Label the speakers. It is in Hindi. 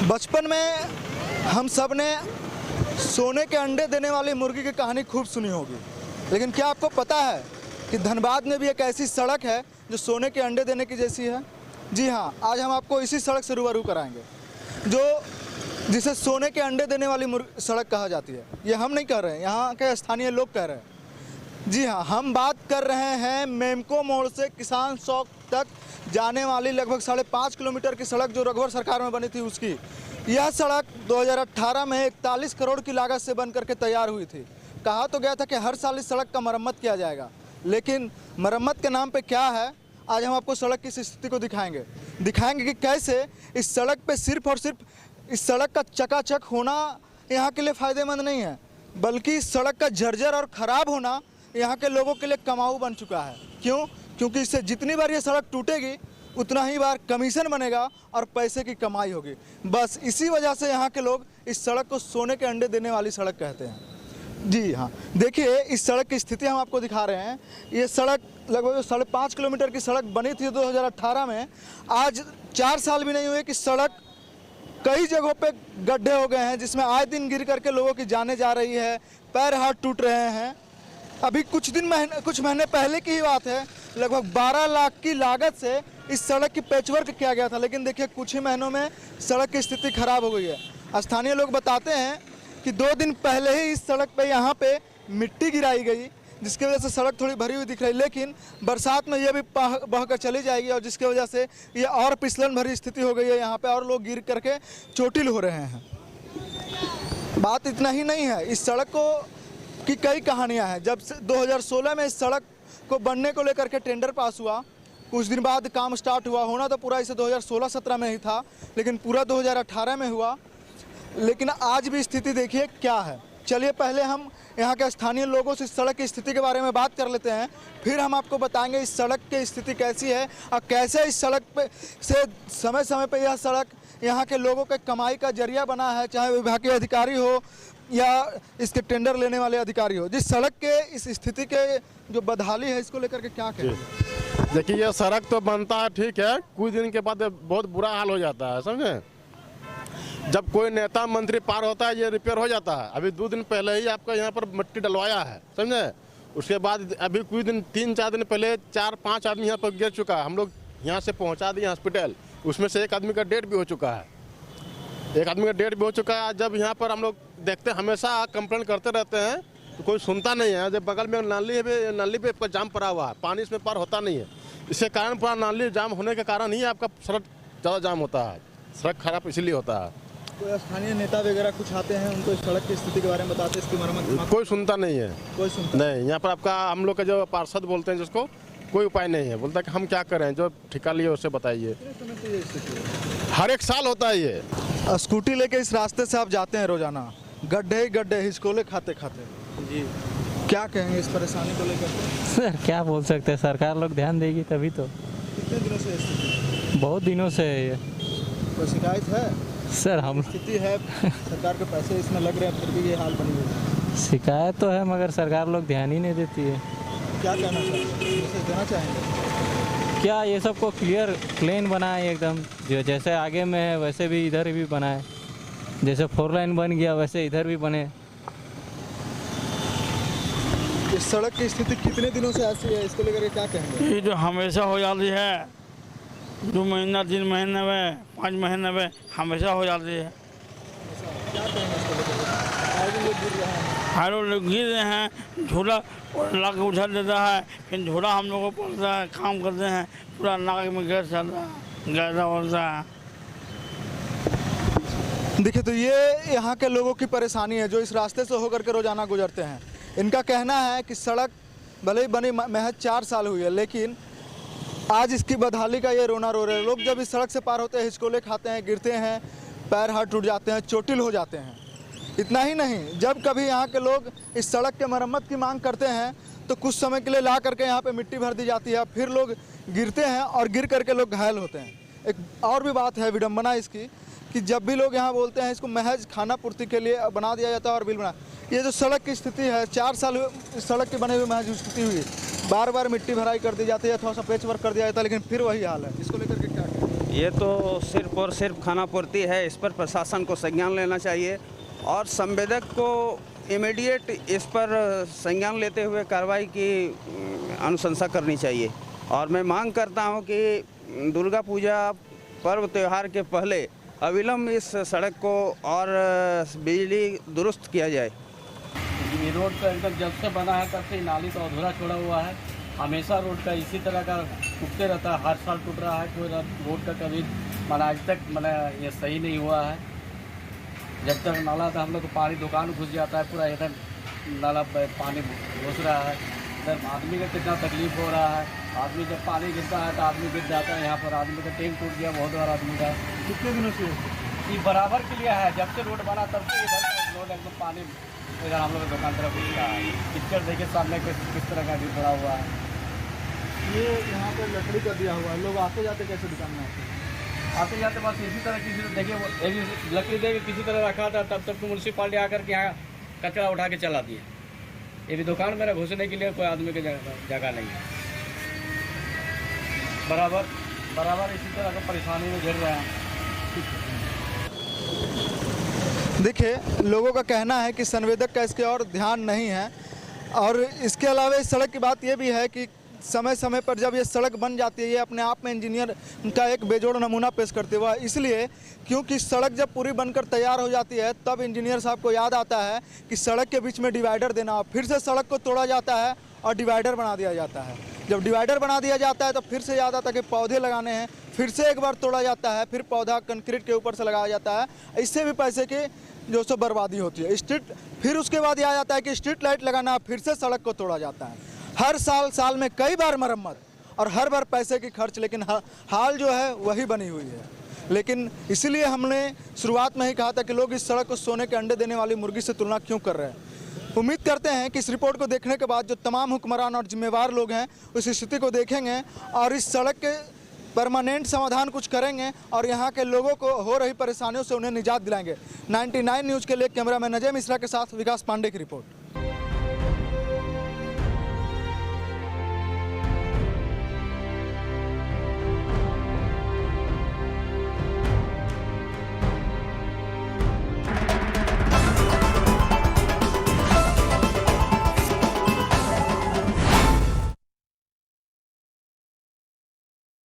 Speaker 1: बचपन में हम सब ने सोने के अंडे देने वाली मुर्गी की कहानी खूब सुनी होगी, लेकिन क्या आपको पता है कि धनबाद में भी एक ऐसी सड़क है जो सोने के अंडे देने की जैसी है? जी हाँ, आज हम आपको इसी सड़क से रूबरू कराएंगे जिसे सोने के अंडे देने वाली सड़क कहा जाती है। ये हम नहीं कह रहे हैं, यहाँ के स्थानीय लोग कह रहे हैं। जी हाँ, हम बात कर रहे हैं मेमको मोड़ से किसान चौक तक जाने वाली लगभग 5.5 किलोमीटर की सड़क जो रघुवर सरकार में बनी थी उसकी। यह सड़क 2018 में 41 करोड़ की लागत से बन करके तैयार हुई थी। कहा तो गया था कि हर साल इस सड़क का मरम्मत किया जाएगा, लेकिन मरम्मत के नाम पे क्या है, आज हम आपको सड़क की स्थिति को दिखाएंगे कि कैसे इस सड़क पे सिर्फ और सिर्फ इस सड़क का चकाचक होना यहाँ के लिए फ़ायदेमंद नहीं है, बल्कि इस सड़क का जर्जर और ख़राब होना यहाँ के लोगों के लिए कमाऊ बन चुका है। क्यों? क्योंकि इससे जितनी बार ये सड़क टूटेगी उतना ही बार कमीशन बनेगा और पैसे की कमाई होगी। बस इसी वजह से यहाँ के लोग इस सड़क को सोने के अंडे देने वाली सड़क कहते हैं। जी हाँ, देखिए इस सड़क की स्थिति हम आपको दिखा रहे हैं। ये सड़क लगभग 5.5 किलोमीटर की सड़क बनी थी 2018 में। आज 4 साल भी नहीं हुए कि सड़क कई जगहों पे गड्ढे हो गए हैं, जिसमें आए दिन गिर करके लोगों की जानें जा रही है, पैर हाथ टूट रहे हैं। अभी कुछ महीने पहले की ही बात है, लगभग 12 लाख की लागत से इस सड़क की पैचवर्क किया गया था, लेकिन देखिए कुछ ही महीनों में सड़क की स्थिति खराब हो गई है। स्थानीय लोग बताते हैं कि 2 दिन पहले ही इस सड़क पे यहाँ पे मिट्टी गिराई गई, जिसकी वजह से सड़क थोड़ी भरी हुई दिख रही, लेकिन बरसात में ये भी बह कर चली जाएगी और जिसकी वजह से ये और फिसलन भरी स्थिति हो गई है यहाँ पे, और लोग गिर करके चोटिल हो रहे हैं। बात इतना ही नहीं है, इस सड़क की कई कहानियाँ हैं। जब 2016 में इस सड़क को बनने को लेकर के टेंडर पास हुआ, कुछ दिन बाद काम स्टार्ट हुआ। होना तो पूरा इसे 2016-17 में ही था, लेकिन पूरा 2018 में हुआ। लेकिन आज भी स्थिति देखिए क्या है। चलिए पहले हम यहाँ के स्थानीय लोगों से इस सड़क की स्थिति के बारे में बात कर लेते हैं, फिर हम आपको बताएंगे इस सड़क की स्थिति कैसी है और कैसे इस सड़क पे से समय समय पे यह सड़क यहाँ के लोगों के कमाई का जरिया बना है, चाहे विभाग के अधिकारी हो या इसके टेंडर लेने वाले अधिकारी हो। जिस सड़क के इस स्थिति के जो बदहाली है, इसको लेकर के क्या कहें?
Speaker 2: देखिए ये सड़क तो बनता है, ठीक है, कुछ दिन के बाद बहुत बुरा हाल हो जाता है, समझे। जब कोई नेता मंत्री पार होता है ये रिपेयर हो जाता है। अभी 2 दिन पहले ही आपका यहाँ पर मिट्टी डलवाया है, समझे। उसके बाद अभी कुछ दिन 3-4 दिन पहले 4-5 आदमी यहाँ पर गिर चुका है। हम लोग यहाँ से पहुँचा दिए हॉस्पिटल, उसमें से एक आदमी का डेथ भी हो चुका है। जब यहाँ पर हम लोग देखते हमेशा कंप्लेंट करते रहते हैं तो कोई सुनता नहीं है। जब बगल में नाली पे जाम पड़ा हुआ है, पानी इसमें पार होता नहीं है। इसके कारण पूरा नाली जाम होने के कारण ही आपका सड़क ज़्यादा जाम होता है, सड़क खराब इसलिए होता है।
Speaker 1: कोई स्थानीय नेता वगैरह कुछ आते हैं, उनको इस सड़क की स्थिति के बारे में बताते हैं, इसकी मरम्मत?
Speaker 2: कोई सुनता नहीं है,
Speaker 1: कोई सुनता
Speaker 2: नहीं। यहाँ पर आपका हम लोग का जो पार्षद बोलते हैं जिसको, कोई उपाय नहीं है। बोलता है कि हम क्या करें, जो ठिका लिए उससे बताइए। हर एक साल होता है ये।
Speaker 1: स्कूटी लेके इस रास्ते से आप जाते हैं रोजाना, गड्ढे ही गड्ढे हिचकोले खाते जी, क्या कहेंगे इस परेशानी को लेकर?
Speaker 3: सर क्या बोल सकते हैं, सरकार लोग ध्यान देगी तभी तो।
Speaker 1: कितने दिनों से स्थिति?
Speaker 3: बहुत दिनों से है ये।
Speaker 1: कोई शिकायत है?
Speaker 3: सर हम
Speaker 1: स्थिति है, सरकार के पैसे इसमें लग रहे हैं, फिर भी ये हाल बनी हुई है।
Speaker 3: शिकायत तो है, मगर सरकार लोग ध्यान ही नहीं देती है।
Speaker 1: क्या कहना चाहेंगे, देना चाहेंगे
Speaker 3: क्या ये सबको क्लीन बनाए एकदम, जो जैसे आगे में है वैसे भी इधर भी बनाए, जैसे 4 लाइन बन गया वैसे इधर भी बने।
Speaker 1: इस सड़क की स्थिति कितने दिनों से ऐसी है, इसको लेकर क्या कहेंगे?
Speaker 4: ये जो हमेशा हो जाती है, 2 महीना 3 महीने में 5 महीने में हमेशा हो जाती है।
Speaker 1: क्या कहेंगे इसको लेकर?
Speaker 4: हर लोग गिर रहे हैं, झूला ला के उठा देता है, फिर झूला हम लोग को पड़ता है, काम करते हैं, पूरा नाक में गैस चलता है, गैसा होता है।
Speaker 1: देखिए तो ये यहाँ के लोगों की परेशानी है जो इस रास्ते से होकर के रोजाना गुजरते हैं। इनका कहना है कि सड़क भले ही बनी महज 4 साल हुई है, लेकिन आज इसकी बदहाली का ये रोना रो रहे हैं। लोग जब इस सड़क से पार होते हैं हिचकोले खाते हैं, गिरते हैं, पैर हाथ टूट जाते हैं, चोटिल हो जाते हैं। इतना ही नहीं, जब कभी यहाँ के लोग इस सड़क के मरम्मत की मांग करते हैं तो कुछ समय के लिए ला करके यहाँ पे मिट्टी भर दी जाती है, फिर लोग गिरते हैं और गिर करके लोग घायल होते हैं। एक और भी बात है विडम्बना इसकी कि जब भी लोग यहाँ बोलते हैं इसको महज खाना पूर्ति के लिए बना दिया जाता है और बिल बना। ये जो सड़क की स्थिति है, 4 साल इस सड़क की बने हुए महज स्थिति हुई, बार बार मिट्टी भराई कर दी जाती है, थोड़ा सा पेच वर्क कर दिया जाता है, लेकिन फिर वही हाल है। इसको लेकर के क्या करें?
Speaker 5: ये तो सिर्फ और सिर्फ खानापूर्ति है। इस पर प्रशासन को संज्ञान लेना चाहिए और संवेदक को इमीडिएट इस पर संज्ञान लेते हुए कार्रवाई की अनुशंसा करनी चाहिए। और मैं मांग करता हूं कि दुर्गा पूजा पर्व त्यौहार के पहले अविलंब इस सड़क को और बिजली दुरुस्त किया जाए।
Speaker 6: ये रोड का एकदम जब से बना है तब से नाली तो अधूरा छोड़ा हुआ है। हमेशा रोड का इसी तरह का टूटते रहता है, हर साल टूट रहा है। कोई रोड का कभी आज तक ये सही नहीं हुआ है। जब तक नाला था हम लोग को पानी दुकान घुस जाता है, पूरा इधर नाला पानी घुस रहा है। इधर आदमी का कितना तकलीफ हो रहा है। आदमी जब पानी गिरता है तो आदमी गिर जाता है। यहाँ पर आदमी का टैंक टूट गया बहुत बार आदमी का।
Speaker 1: कितने दिनों से
Speaker 6: ये बराबर के लिए है, जब से रोड बना तब से इधर रोड एकदम पानी इधर हम लोग दुकान तरफ घुस रहा है। पिक्चर देखिए सामने किस तरह का भी पड़ा हुआ है।
Speaker 1: ये यहाँ पर लकड़ी का दिया हुआ है, लोग आते जाते कैसे दुकान में
Speaker 6: आते जाते बस इसी तरह किसी से देखिए वो एक लकड़ी दे के किसी तरह रखा था, तब तक तो म्यूनसिपालिटी आकर के यहाँ कचरा उठा के चला दिए। ये भी दुकान मेरा घुसने के लिए कोई आदमी की जगह नहीं है। बराबर इसी तरह का परेशानी में घिर रहे हैं।
Speaker 1: देखिए, लोगों का कहना है कि संवेदक का इसके और ध्यान नहीं है। और इसके अलावा इस सड़क की बात ये भी है कि समय समय पर जब ये सड़क बन जाती है, ये अपने आप में इंजीनियर का एक बेजोड़ नमूना पेश करते हुआ, इसलिए क्योंकि सड़क जब पूरी बनकर तैयार हो जाती है तब इंजीनियर साहब को याद आता है कि सड़क के बीच में डिवाइडर देना। फिर से सड़क को तोड़ा जाता है और डिवाइडर बना दिया जाता है। जब डिवाइडर बना दिया जाता है तो फिर से याद आता है कि पौधे लगाने हैं, फिर से एक बार तोड़ा जाता है, फिर पौधा कंक्रीट के ऊपर से लगाया जाता है। इससे भी पैसे की जो सो बर्बादी होती है। फिर उसके बाद याद आता है कि स्ट्रीट लाइट लगाना, फिर से सड़क को तोड़ा जाता है। हर साल में कई बार मरम्मत और हर बार पैसे की खर्च, लेकिन हाल जो है वही बनी हुई है। लेकिन इसीलिए हमने शुरुआत में ही कहा था कि लोग इस सड़क को सोने के अंडे देने वाली मुर्गी से तुलना क्यों कर रहे हैं। उम्मीद करते हैं कि इस रिपोर्ट को देखने के बाद जो तमाम हुक्मरान और जिम्मेवार लोग हैं उस स्थिति को देखेंगे और इस सड़क के परमानेंट समाधान कुछ करेंगे और यहाँ के लोगों को हो रही परेशानियों से उन्हें निजात दिलाएंगे। 99 न्यूज़ के लिए कैमरामैन अजय मिश्रा के साथ विकास पांडे की रिपोर्ट।